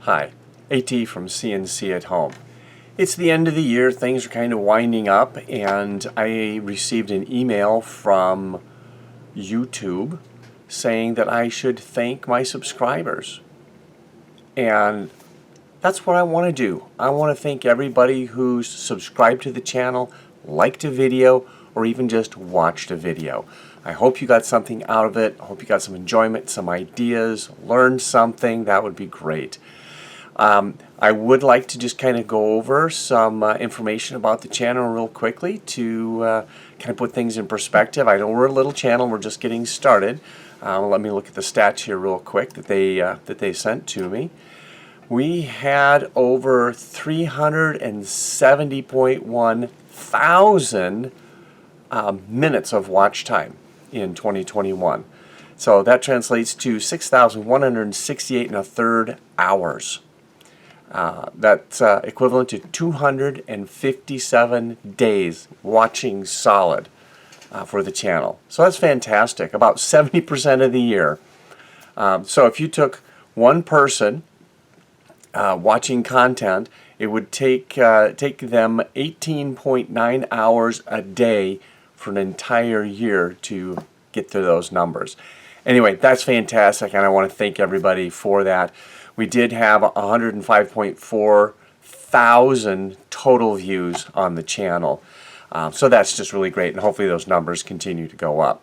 Hi, AT from CNC at Home. It's the end of the year, things are kind of winding up, and I received an email from YouTube saying that I should thank my subscribers. And that's what I want to do. I want to thank everybody who's subscribed to the channel, liked a video, or even just watched a video. I hope you got something out of it. I hope you got some enjoyment, some ideas, learned something. That would be great. I would like to just kind of go over some information about the channel real quickly to kind of put things in perspective. I know we're a little channel, we're just getting started. Let me look at the stats here real quick that they sent to me. We had over 370.1 thousand minutes of watch time in 2021. So that translates to 6,168 and a third hours. That's equivalent to 257 days watching solid for the channel. So that's fantastic, about 70% of the year. So if you took one person watching content, it would take them 18.9 hours a day for an entire year to get to those numbers. Anyway, that's fantastic, and I want to thank everybody for that. We did have 105.4 thousand total views on the channel. So that's just really great, and hopefully those numbers continue to go up.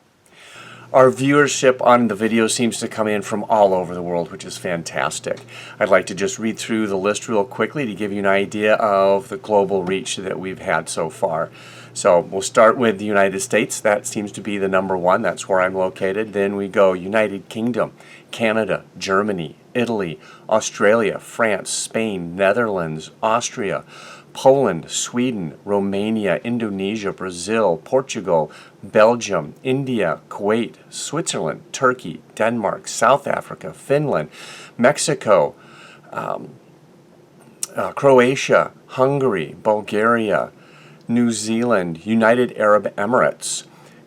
Our viewership on the video seems to come in from all over the world, which is fantastic. I'd like to just read through the list real quickly to give you an idea of the global reach that we've had so far. So we'll start with the United States. That seems to be the number one. That's where I'm located. Then we go United Kingdom, Canada, Germany, Italy, Australia, France, Spain, Netherlands, Austria, Poland, Sweden, Romania, Indonesia, Brazil, Portugal, Belgium, India, Kuwait, Switzerland, Turkey, Denmark, South Africa, Finland, Mexico, Croatia, Hungary, Bulgaria, New Zealand, United Arab Emirates,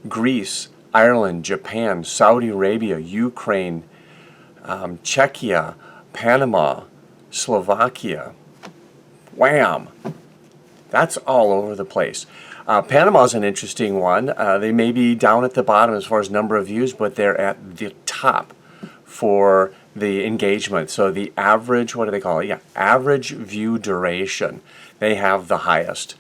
Greece, Ireland, Japan, Saudi Arabia, Ukraine, Czechia, Panama, Slovakia. Wham! That's all over the place. Panama's an interesting one. They may be down at the bottom as far as number of views, but they're at the top for the engagement. So the average, what do they call it? Yeah, average view duration. They have the highest.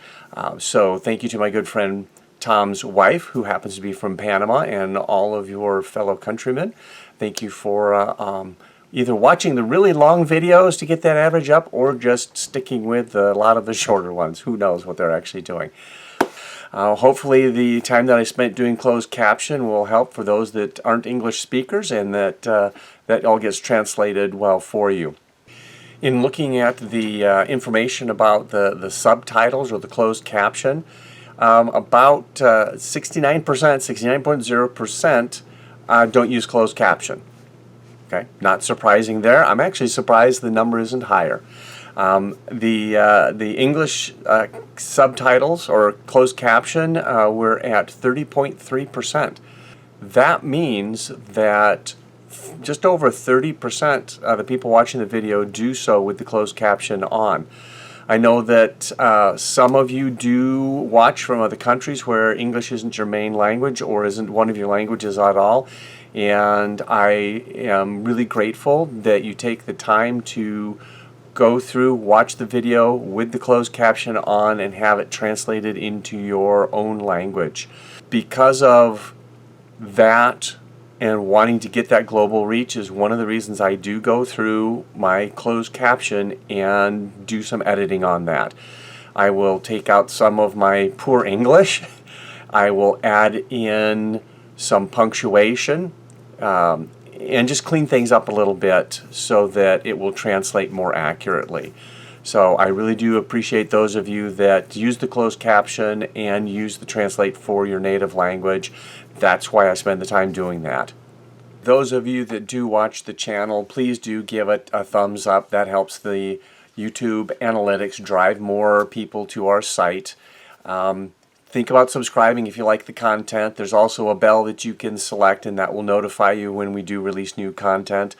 So thank you to my good friend Tom's wife, who happens to be from Panama, and all of your fellow countrymen. Thank you for either watching the really long videos to get that average up, or just sticking with a lot of the shorter ones. Who knows what they're actually doing. Hopefully the time that I spent doing closed caption will help for those that aren't English speakers, and that that all gets translated well for you. In looking at the information about the subtitles or the closed caption, about 69%, 69.0% don't use closed caption. Okay, not surprising there. I'm actually surprised the number isn't higher. The English subtitles or closed caption we're at 30.3%. That means that just over 30% of the people watching the video do so with the closed caption on. I know that some of you do watch from other countries where English isn't your main language or isn't one of your languages at all, and I am really grateful that you take the time to go through, watch the video with the closed caption on, and have it translated into your own language. Because of that and wanting to get that global reach is one of the reasons I do go through my closed caption and do some editing on that. I will take out some of my poor English. I will add in some punctuation and just clean things up a little bit so that it will translate more accurately. So I really do appreciate those of you that use the closed caption and use the translate for your native language. That's why I spend the time doing that. Those of you that do watch the channel, please do give it a thumbs up. That helps the YouTube analytics drive more people to our site. Think about subscribing if you like the content. There's also a bell that you can select, and that will notify you when we do release new content.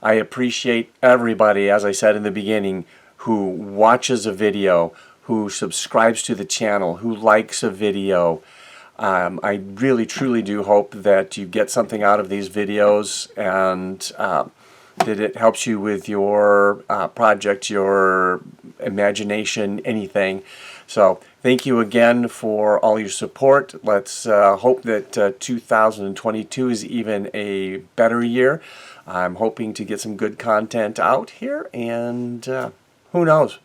I appreciate everybody, as I said in the beginning, who watches a video, who subscribes to the channel, who likes a video. I really truly do hope that you get something out of these videos, and that it helps you with your project, your imagination, anything. So thank you again for all your support. Let's hope that 2022 is even a better year. I'm hoping to get some good content out here, and who knows,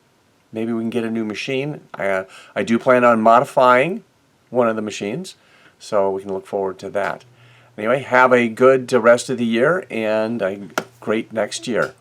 maybe we can get a new machine. I do plan on modifying one of the machines, so we can look forward to that. Anyway, have a good rest of the year and a great next year.